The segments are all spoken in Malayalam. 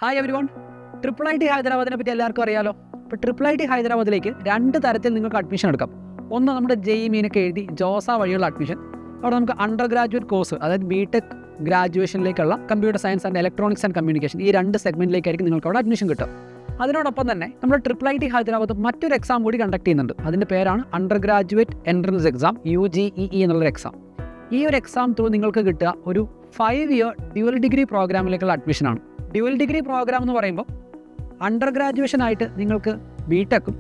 Hi everyone, triple I T ഹൈദരാബാദിനെ പറ്റി എല്ലാവർക്കും അറിയാലോ. ഇപ്പോൾ ട്രിപ്പിൾ ഐ ടി ഹൈദരാബാദിലേക്ക് രണ്ട് തരത്തിൽ നിങ്ങൾക്ക് അഡ്മിഷൻ എടുക്കാം. ഒന്ന് നമ്മുടെ JEE മീനൊക്കെ എഴുതി ജോസ വഴിയുള്ള അഡ്മിഷൻ. അവിടെ നമുക്ക് അണ്ടർ ഗ്രാജുവേറ്റ് കോഴ്സ്, അതായത് BTech ഗ്രാജുവേഷനിലേക്കുള്ള computer science and electronics and communication, ഈ രണ്ട് സെഗ്മെൻറ്റിലേക്കായിരിക്കും നിങ്ങൾക്ക് അവിടെ അഡ്മിഷൻ കിട്ടും. അതിനോടൊപ്പം തന്നെ നമ്മുടെ ട്രിപ്പിൾ ഐ ടി ഹൈദരാബാദ് മറ്റൊരു എക്സാം കൂടി കണ്ടക്ട് ചെയ്യുന്നുണ്ട്. അതിൻ്റെ പേരാണ് undergraduate entrance exam, UGEE എന്നുള്ളൊരു എക്സാം. ഈ ഒരു എക്സാം ത്രൂ നിങ്ങൾക്ക് കിട്ടുക ഒരു 5 ഇയർ ഡ്യുവൽ ഡിഗ്രി പ്രോഗ്രാമിലേക്കുള്ള അഡ്മിഷനാണ്. ഡ്യുവൽ ഡിഗ്രി പ്രോഗ്രാം എന്ന് പറയുമ്പോൾ അണ്ടർ ഗ്രാജുവേഷനായിട്ട് നിങ്ങൾക്ക് BTechഉം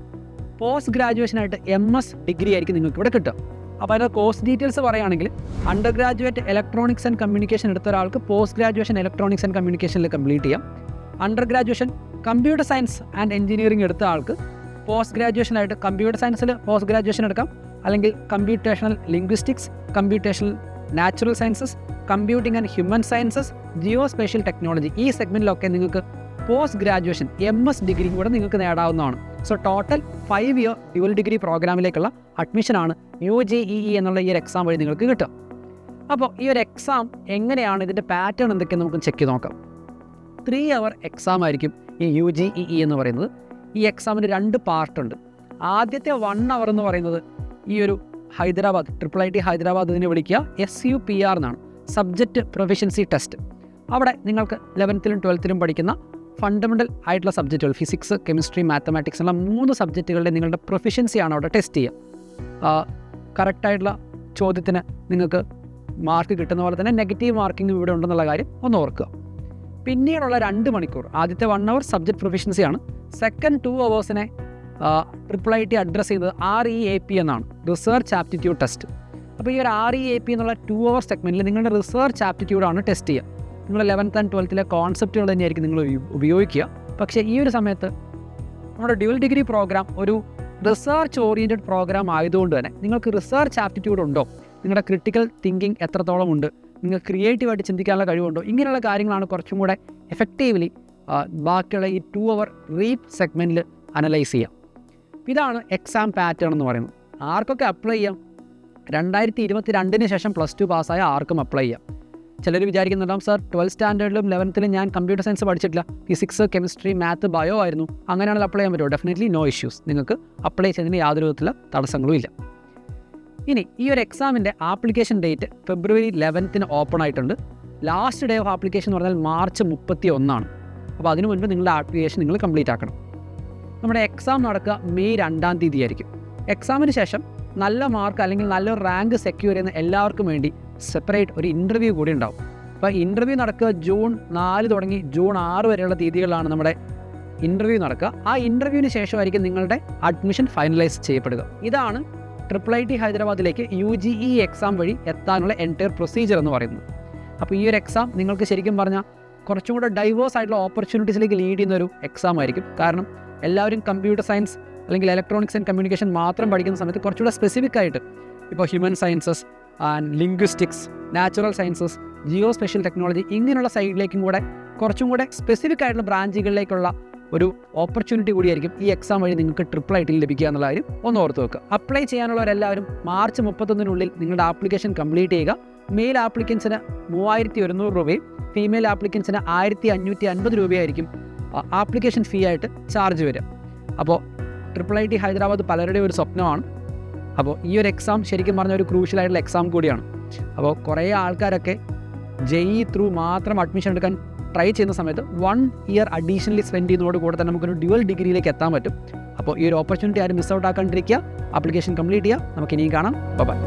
പോസ്റ്റ് ഗ്രാജുവേഷനായിട്ട് MS ഡിഗ്രി ആയിരിക്കും നിങ്ങൾക്ക് ഇവിടെ കിട്ടുക. അപ്പോൾ അതിൻ്റെ കോഴ്സ് ഡീറ്റെയിൽസ് പറയുകയാണെങ്കിൽ undergraduate electronics and communication എടുത്ത ഒരാൾക്ക് പോസ്റ്റ് ഗ്രാജുവേഷൻ ഇലക്ട്രോണിക്സ് ആൻഡ് കമ്മ്യൂണിക്കേഷനിൽ കംപ്ലീറ്റ് ചെയ്യാം. Under graduation computer science and engineering എടുത്ത ആൾക്ക് പോസ്റ്റ് ഗ്രാജുവേഷനായിട്ട് കമ്പ്യൂട്ടർ സയൻസിൽ പോസ്റ്റ് ഗ്രാജുവേഷൻ എടുക്കാം, അല്ലെങ്കിൽ computational linguistics, computational natural sciences, computing and human sciences, geospatial technology, ഈ സെഗ്മെൻറ്റിലൊക്കെ നിങ്ങൾക്ക് പോസ്റ്റ് ഗ്രാജുവേഷൻ MS ഡിഗ്രി കൂടെ നിങ്ങൾക്ക് നേടാവുന്നതാണ്. So total 5 year dual degree പ്രോഗ്രാമിലേക്കുള്ള അഡ്മിഷനാണ് UGEE എന്നുള്ള ഈ ഒരു എക്സാം വഴി നിങ്ങൾക്ക് കിട്ടുക. അപ്പോൾ ഈ ഒരു എക്സാം എങ്ങനെയാണ്, ഇതിൻ്റെ പാറ്റേൺ എന്തൊക്കെയെന്ന് നമുക്ക് ചെക്ക് ചെയ്ത് നോക്കാം. 3 അവർ എക്സാം ആയിരിക്കും ഈ UGEE എന്ന് പറയുന്നത്. ഈ എക്സാമിന് 2 പാർട്ടുണ്ട്. ആദ്യത്തെ 1 അവർ എന്ന് പറയുന്നത് ഈ ഒരു Hyderabad triple I T Hyderabad ഇതിനെ വിളിക്കുക SUPR എന്നാണ്, സബ്ജക്റ്റ് പ്രൊഫിഷ്യൻസി ടെസ്റ്റ്. അവിടെ നിങ്ങൾക്ക് 11th 12th പഠിക്കുന്ന ഫണ്ടമെൻ്റൽ ആയിട്ടുള്ള സബ്ജക്റ്റുകൾ, ഫിസിക്സ്, കെമിസ്ട്രി, മാത്തമാറ്റിക്സ് എന്ന 3 സബ്ജക്റ്റുകളുടെ നിങ്ങളുടെ പ്രൊഫിഷ്യൻസിയാണ് അവിടെ ടെസ്റ്റ് ചെയ്യുക. കറക്റ്റായിട്ടുള്ള ചോദ്യത്തിന് നിങ്ങൾക്ക് മാർക്ക് കിട്ടുന്ന പോലെ തന്നെ നെഗറ്റീവ് മാർക്കിംഗ് ഇവിടെ ഉണ്ടെന്നുള്ള കാര്യം ഒന്ന് ഓർക്കുക. പിന്നീടുള്ള 2 മണിക്കൂർ, ആദ്യത്തെ 1 അവർ സബ്ജക്റ്റ് പ്രൊഫിഷ്യൻസിയാണ്. സെക്കൻഡ് 2 അവേഴ്സിനെ ട്രിപ്പിൾ ഐ ടി അഡ്രസ്സ് ചെയ്തത് REAP എന്നാണ്, റിസർച്ച് ആപ്റ്റിറ്റ്യൂഡ് ടെസ്റ്റ്. അപ്പോൾ ഈ ഒരു REAP എന്നുള്ള 2 അവർ സെഗ്മെൻറ്റിൽ നിങ്ങളുടെ റിസർച്ച് ആപ്റ്റിറ്റ്യൂഡാണ് ടെസ്റ്റ് ചെയ്യുക. നിങ്ങൾ 11th and 12th കോൺസെപ്റ്റുകൾ തന്നെയായിരിക്കും നിങ്ങൾ ഉപയോഗിക്കുക. പക്ഷേ ഈ ഒരു സമയത്ത് നമ്മുടെ ഡ്യുവൽ ഡിഗ്രി പ്രോഗ്രാം ഒരു റിസർച്ച് ഓറിയൻറ്റഡ് പ്രോഗ്രാം ആയതുകൊണ്ട് തന്നെ നിങ്ങൾക്ക് റിസർച്ച് ആപ്റ്റിറ്റ്യൂഡ് ഉണ്ടോ, നിങ്ങളുടെ ക്രിട്ടിക്കൽ തിങ്കിങ് എത്രത്തോളം ഉണ്ട്, നിങ്ങൾക്ക് ക്രിയേറ്റീവായിട്ട് ചിന്തിക്കാനുള്ള കഴിവുണ്ടോ, ഇങ്ങനെയുള്ള കാര്യങ്ങളാണ് കുറച്ചും കൂടെ എഫക്റ്റീവ്ലി ബാക്കിയുള്ള ഈ 2 അവർ റീഡ് സെഗ്മെൻറ്റിൽ അനലൈസ് ചെയ്യാം. ഇതാണ് എക്സാം പാറ്റേൺ എന്ന് പറയുന്നത്. ആർക്കൊക്കെ അപ്ലൈ ചെയ്യാം? 2022 ശേഷം +2 പാസ്സായ ആർക്കും അപ്ലൈ ചെയ്യാം. ചിലർ വിചാരിക്കുന്നുണ്ടാവും, സാർ 12th സ്റ്റാൻഡേർഡിലും 11th ഞാൻ കമ്പ്യൂട്ടർ സയൻസ് പഠിച്ചിട്ടില്ല, ഫിസിക്സ്, കെമിസ്ട്രി, മാത്ത്, ബയോ ആയിരുന്നു, അങ്ങനെയാണെങ്കിൽ അപ്ലൈ ചെയ്യാൻ പറ്റുമോ? Definitely no issues. നിങ്ങൾക്ക് അപ്ലൈ ചെയ്യുന്നതിന് യാതൊരു വിധത്തിലുള്ള തടസ്സങ്ങളും ഇല്ല. ഇനി ഈ ഒരു എക്സാമിൻ്റെ application date February 11th open ആയിട്ടുണ്ട്. ലാസ്റ്റ് ഡേ ഓഫ് ആപ്ലിക്കേഷൻ എന്ന് പറഞ്ഞാൽ March 31. അപ്പോൾ അതിനു മുൻപ് നിങ്ങളുടെ ആപ്ലിക്കേഷൻ നിങ്ങൾ കംപ്ലീറ്റ് ആക്കണം. നമ്മുടെ എക്സാം നടക്കുക May 2 ആയിരിക്കും. എക്സാമിന് ശേഷം നല്ല മാർക്ക് അല്ലെങ്കിൽ നല്ലൊരു റാങ്ക് സെക്യൂർ ചെയ്യുന്ന എല്ലാവർക്കും വേണ്ടി സെപ്പറേറ്റ് ഒരു ഇൻ്റർവ്യൂ കൂടി ഉണ്ടാവും. അപ്പോൾ ഇൻ്റർവ്യൂ നടക്കുക June 4 തുടങ്ങി June 6 വരെയുള്ള തീയതികളിലാണ് നമ്മുടെ ഇൻ്റർവ്യൂ നടക്കുക. ആ ഇൻ്റർവ്യൂവിന് ശേഷമായിരിക്കും നിങ്ങളുടെ അഡ്മിഷൻ ഫൈനലൈസ് ചെയ്യപ്പെടുക. ഇതാണ് ട്രിപ്പിൾ ഐ ടി ഹൈദരാബാദിലേക്ക് UGEE എക്സാം വഴി എത്താനുള്ള എൻറ്റയർ പ്രൊസീജിയർ എന്ന് പറയുന്നത്. അപ്പോൾ ഈ ഒരു എക്സാം നിങ്ങൾക്ക് ശരിക്കും പറഞ്ഞാൽ കുറച്ചും കൂടെ ഡൈവേഴ്സ് ആയിട്ടുള്ള ഓപ്പർച്യൂണിറ്റീസിലേക്ക് ലീഡ് ചെയ്യുന്ന ഒരു എക്സാം ആയിരിക്കും. കാരണം എല്ലാവരും കമ്പ്യൂട്ടർ സയൻസ് അല്ലെങ്കിൽ ഇലക്ട്രോണിക്സ് ആൻഡ് കമ്മ്യൂണിക്കേഷൻ മാത്രം പഠിക്കുന്ന സമയത്ത് കുറച്ചുകൂടെ സ്പെസിഫിക് ആയിട്ട് ഇപ്പോൾ human sciences and linguistics, natural sciences, geospatial technology, ഇങ്ങനെയുള്ള സൈഡിലേക്കും കൂടെ കുറച്ചും കൂടെ സ്പെസിഫിക് ആയിട്ടുള്ള ബ്രാഞ്ചുകളിലേക്കുള്ള ഒരു ഓപ്പർച്യൂണിറ്റി കൂടിയായിരിക്കും ഈ എക്സാം വഴി നിങ്ങൾക്ക് ട്രിപ്പിൾ ഐ ടിയിൽ ലഭിക്കുക എന്നുള്ള കാര്യം ഒന്ന് ഓർത്ത് വെക്കുക. അപ്ലൈ ചെയ്യാനുള്ളവരെല്ലാവരും March 31 നിങ്ങളുടെ ആപ്ലിക്കേഷൻ കംപ്ലീറ്റ് ചെയ്യുക. മെയിൽ ആപ്ലിക്കൻസിന് 3100 രൂപയും ഫീമെയിൽ ആപ്ലിക്കൻസിന് 1550 രൂപയായിരിക്കും ആപ്ലിക്കേഷൻ ഫീ ആയിട്ട് ചാർജ് വരിക. അപ്പോൾ ട്രിപ്പിൾ ഐ ടി ഹൈദരാബാദ് പലരുടെയും ഒരു സ്വപ്നമാണ്. അപ്പോൾ ഈ ഒരു എക്സാം ശരിക്കും പറഞ്ഞ ഒരു ക്രൂഷ്യലായിട്ടുള്ള എക്സാം കൂടിയാണ്. അപ്പോൾ കുറേ ആൾക്കാരൊക്കെ JEE ത്രൂ മാത്രം അഡ്മിഷൻ എടുക്കാൻ ട്രൈ ചെയ്യുന്ന സമയത്ത് 1 ഇയർ അഡീഷണലി സ്പെൻഡ് ചെയ്യുന്നതോട് കൂടെ തന്നെ നമുക്കൊരു ഡ്യുവൽ ഡിഗ്രിയിലേക്ക് എത്താൻ പറ്റും. അപ്പോൾ ഈ ഒരു ഓപ്പർച്യൂണിറ്റി ആരും മിസ് ഔട്ട് ആക്കാണ്ടിരിക്കുക. ആപ്ലിക്കേഷൻ കംപ്ലീറ്റ് ചെയ്യുക. നമുക്ക് ഇനിയും കാണാം. ബൈ.